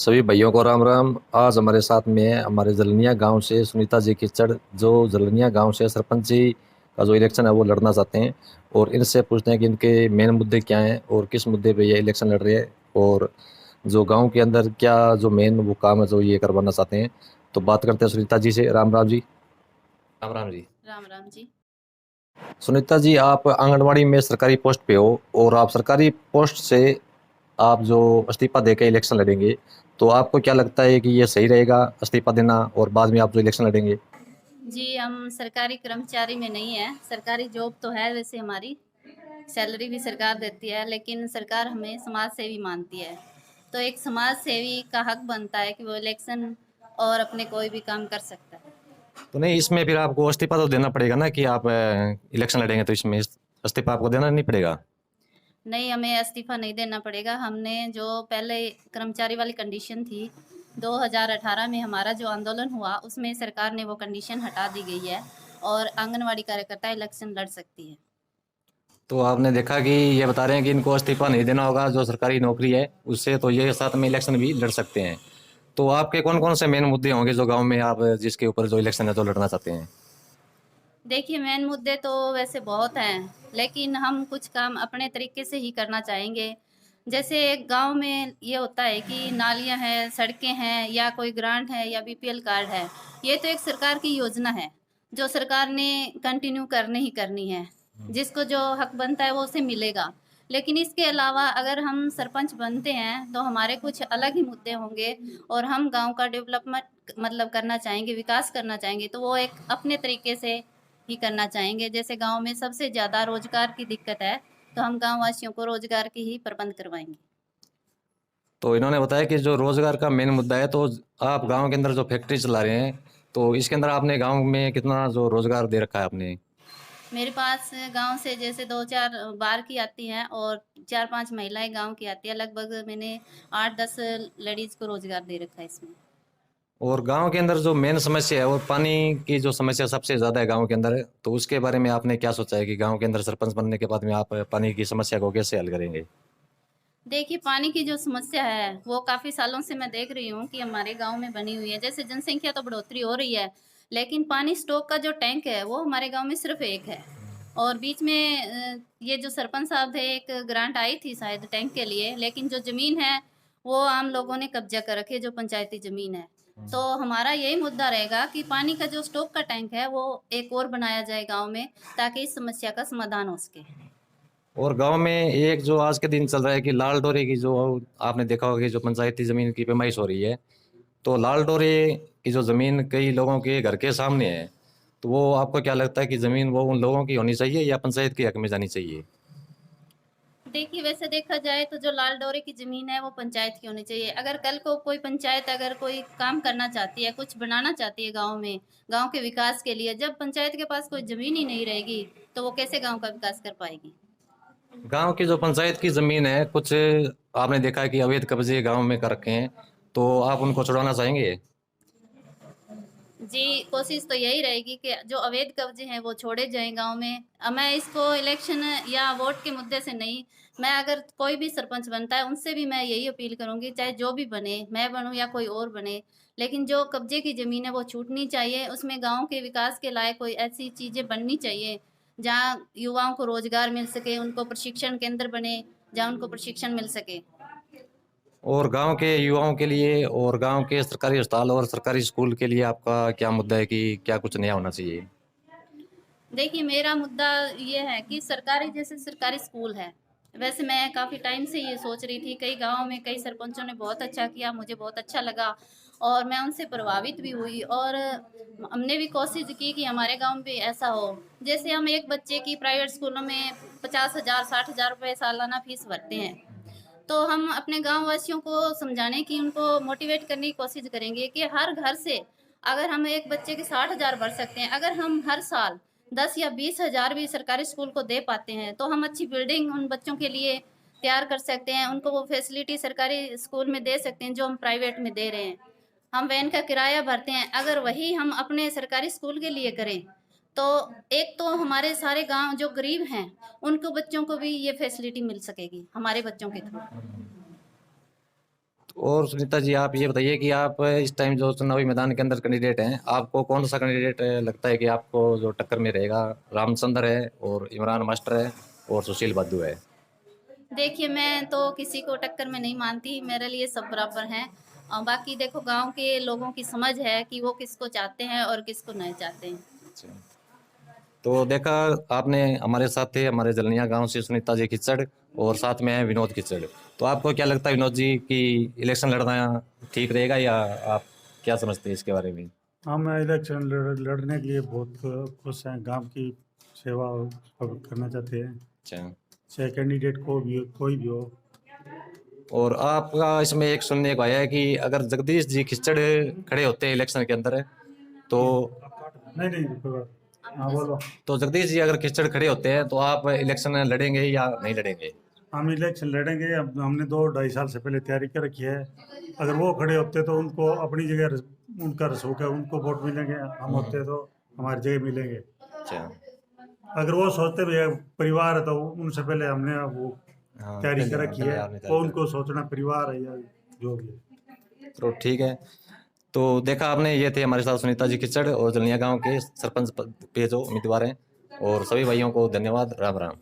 सभी भाइयों को राम राम। आज हमारे साथ में है हमारे जलनिया गांव से सुनीता जी कीचड़, जो जलनिया गांव से सरपंच जी का जो इलेक्शन है वो लड़ना चाहते हैं। और इनसे पूछते हैं कि इनके मेन मुद्दे क्या हैं और किस मुद्दे पे ये इलेक्शन लड़ रहे हैं, और जो गांव के अंदर क्या जो मेन वो काम है जो ये करवाना चाहते हैं। तो बात करते हैं सुनीता जी से। राम राम जी। राम राम जी। राम राम जी। सुनीता जी, आप आंगनवाड़ी में सरकारी पोस्ट पे हो और आप सरकारी पोस्ट से आप जो इस्तीफा देकर इलेक्शन लड़ेंगे, तो आपको क्या लगता है कि ये सही रहेगा इस्तीफा देना और बाद में आप जो इलेक्शन लड़ेंगे? जी, हम सरकारी कर्मचारी में नहीं है। सरकारी जॉब तो है वैसे हमारी, सैलरी भी सरकार देती है, लेकिन सरकार हमें समाज सेवी मानती है। तो एक समाज सेवी का हक बनता है कि वो इलेक्शन और अपने कोई भी काम कर सकता है। तो नहीं, इसमें फिर आपको इस्तीफा तो देना पड़ेगा ना कि आप इलेक्शन लड़ेंगे, तो इसमें इस्तीफा आपको देना नहीं पड़ेगा? नहीं, हमें इस्तीफा नहीं देना पड़ेगा। हमने जो पहले कर्मचारी वाली कंडीशन थी, 2018 में हमारा जो आंदोलन हुआ, उसमें सरकार ने वो कंडीशन हटा दी गई है और आंगनवाड़ी कार्यकर्ता इलेक्शन लड़ सकती है। तो आपने देखा कि ये बता रहे हैं कि इनको इस्तीफा नहीं देना होगा, जो सरकारी नौकरी है उससे, तो ये साथ में इलेक्शन भी लड़ सकते हैं। तो आपके कौन कौन से मेन मुद्दे होंगे जो गांव में आप जिसके ऊपर जो इलेक्शन है जो लड़ना चाहते हैं? देखिए, मेन मुद्दे तो वैसे बहुत हैं, लेकिन हम कुछ काम अपने तरीके से ही करना चाहेंगे। जैसे गांव में ये होता है कि नालियां हैं, सड़कें हैं, या कोई ग्रांट है या बीपीएल कार्ड है। ये तो एक सरकार की योजना है, जो सरकार ने कंटिन्यू करनी ही करनी है। जिसको जो हक बनता है वो उसे मिलेगा। लेकिन इसके अलावा अगर हम सरपंच बनते हैं तो हमारे कुछ अलग ही मुद्दे होंगे, और हम गांव का डेवलपमेंट मतलब करना चाहेंगे, विकास करना चाहेंगे, तो वो एक अपने तरीके से ही करना चाहेंगे। जैसे गांव में सबसे ज़्यादा रोजगार की दिक्कत है, तो हम गांव वासियों को रोजगार की ही प्रबंध करवाएंगे। तो इन्होंने बताया कि जो रोजगार का मेन मुद्दा है, तो आप गांव के अंदर जो फैक्ट्री चला रहे हैं, तो इसके अंदर आपने गांव में कितना जो रोजगार दे रखा है आपने? मेरे पास गांव से जैसे 2-4 बाहर की आती हैं और 4-5 महिलाएं गांव की आती है। लगभग मैंने 8-10 लेडीज को रोजगार दे रखा है इसमें। और गांव के अंदर जो मेन समस्या है वो पानी की जो समस्या सबसे ज्यादा है गांव के अंदर, तो उसके बारे में आपने क्या सोचा है कि गांव के अंदर सरपंच बनने के बाद में आप पानी की समस्या को कैसे हल करेंगे? देखिए, पानी की जो समस्या है वो काफ़ी सालों से मैं देख रही हूँ कि हमारे गांव में बनी हुई है। जैसे जनसंख्या तो बढ़ोतरी हो रही है, लेकिन पानी स्टॉक का जो टैंक है वो हमारे गांव में सिर्फ एक है। और बीच में ये जो सरपंच साहब थे, एक ग्रांट आई थी शायद टैंक के लिए, लेकिन जो ज़मीन है वो आम लोगों ने कब्जा कर रखी है, जो पंचायती ज़मीन है। तो हमारा यही मुद्दा रहेगा कि पानी का जो स्टॉक का टैंक है वो एक और बनाया जाए गांव में, ताकि इस समस्या का समाधान हो सके। और गांव में एक जो आज के दिन चल रहा है कि लाल डोरे की जो आपने देखा होगा कि जो पंचायती जमीन की पैमाइश हो रही है, तो लाल डोरे की जो जमीन कई लोगों के घर के सामने है, तो वो आपको क्या लगता है कि जमीन वो उन लोगों की होनी चाहिए या पंचायत के हक में जानी चाहिए? देखिए, वैसे देखा जाए तो जो लाल डोरे की ज़मीन है वो पंचायत की होनी चाहिए। अगर कल को कोई पंचायत अगर कोई काम करना चाहती है, कुछ बनाना चाहती है गाँव में, गाँव के विकास के लिए, जब पंचायत के पास कोई ज़मीन ही नहीं रहेगी, तो वो कैसे गाँव का विकास कर पाएगी? गांव की जो पंचायत की जमीन है, कुछ आपने देखा है कि अवैध कब्जे गांव में कर रखे हैं, तो आप उनको छुड़वाना चाहेंगे? जी, कोशिश तो यही रहेगी कि जो अवैध कब्जे हैं वो छोड़े जाएं गांव में। मैं इसको इलेक्शन या वोट के मुद्दे से नहीं, मैं अगर कोई भी सरपंच बनता है उनसे भी मैं यही अपील करूंगी, चाहे जो भी बने, मैं बनूं या कोई और बने, लेकिन जो कब्जे की ज़मीन है वो छूटनी चाहिए। उसमें गांव के विकास के लायक कोई ऐसी चीज़ें बननी चाहिए जहां युवाओं को रोजगार मिल सके, उनको प्रशिक्षण केंद्र बने जहां उनको प्रशिक्षण मिल सके। और गांव के युवाओं के लिए और गांव के सरकारी अस्पताल और सरकारी स्कूल के लिए आपका क्या मुद्दा है कि क्या कुछ नया होना चाहिए? देखिए, मेरा मुद्दा ये है कि सरकारी, जैसे सरकारी स्कूल है, वैसे मैं काफ़ी टाइम से ये सोच रही थी। कई गाँव में कई सरपंचों ने बहुत अच्छा किया, मुझे बहुत अच्छा लगा और मैं उनसे प्रभावित भी हुई, और हमने भी कोशिश की कि हमारे गाँव में भी ऐसा हो। जैसे हम एक बच्चे की प्राइवेट स्कूलों में 50,000 60,000 रुपये सालाना फीस भरते हैं, तो हम अपने गाँव वासियों को समझाने की, उनको मोटिवेट करने की कोशिश करेंगे कि हर घर से अगर हम एक बच्चे के 60,000 भर सकते हैं, अगर हम हर साल 10 या 20,000 भी सरकारी स्कूल को दे पाते हैं, तो हम अच्छी बिल्डिंग उन बच्चों के लिए तैयार कर सकते हैं। उनको वो फैसिलिटी सरकारी स्कूल में दे सकते हैं जो हम प्राइवेट में दे रहे हैं। हम वैन का किराया भरते हैं, अगर वही हम अपने सरकारी स्कूल के लिए करें, तो एक तो हमारे सारे गांव जो गरीब हैं, उनको बच्चों को भी ये फैसिलिटी मिल सकेगी हमारे बच्चों के थ्रू। और सुनीता जी, आप ये बताइए कि आप इस टाइम जो चुनावी मैदान के अंदर कैंडिडेट हैं, आपको कौन सा कैंडिडेट लगता है कि आपको जो टक्कर में रहेगा? रामचंद्र है और इमरान मास्टर है और सुशील बद्दू है। देखिए, मैं तो किसी को टक्कर में नहीं मानती, मेरे लिए सब बराबर हैं। बाकी देखो गाँव के लोगों की समझ है कि वो किसको चाहते हैं और किसको नहीं चाहते हैं। अच्छा। तो देखा आपने, हमारे साथ थे हमारे जलनिया गांव से सुनीता जी खिच्चड़ और साथ में है विनोद खिच्चड़। तो आपको क्या लगता है विनोद जी कि इलेक्शन लड़ना ठीक रहेगा, या आप क्या समझते हैं इसके बारे में? हम इलेक्शन लड़ने के लिए बहुत खुश हैं। गांव की सेवा करना चाहते हैं, अच्छा। चाहे कैंडिडेट को भी कोई भी हो। और आपका इसमें एक सुनने को आया है कि अगर जगदीश जी खिच्चड़ खड़े होते हैं इलेक्शन के अंदर, तो नहीं कोई बात। हाँ बोलो। तो जगदीश जी अगर खिच्चड़ खड़े होते हैं तो आप इलेक्शन लड़ेंगे या नहीं लड़ेंगे? हम इलेक्शन लड़ेंगे। अब हमने 2-2.5 साल से पहले तैयारी कर रखी है। अगर वो खड़े होते तो उनको अपनी जगह उनका रसूख है, उनको वोट मिलेंगे। हम होते तो हमारी जगह मिलेंगे। अच्छा। अगर वो सोचते भी है परिवार है तो उनसे पहले हमने वो हाँ, तैयारी कर पहले रखी पहले है। आपने तो तैयारी उनको सोचना परिवार है या जो भी है। तो ठीक है। तो देखा आपने, ये थे हमारे साथ सुनीता जी खिच्चड़ और जलनिया गांव के सरपंच पद पे जो उम्मीदवार हैं। और सभी भाइयों को धन्यवाद। राम राम।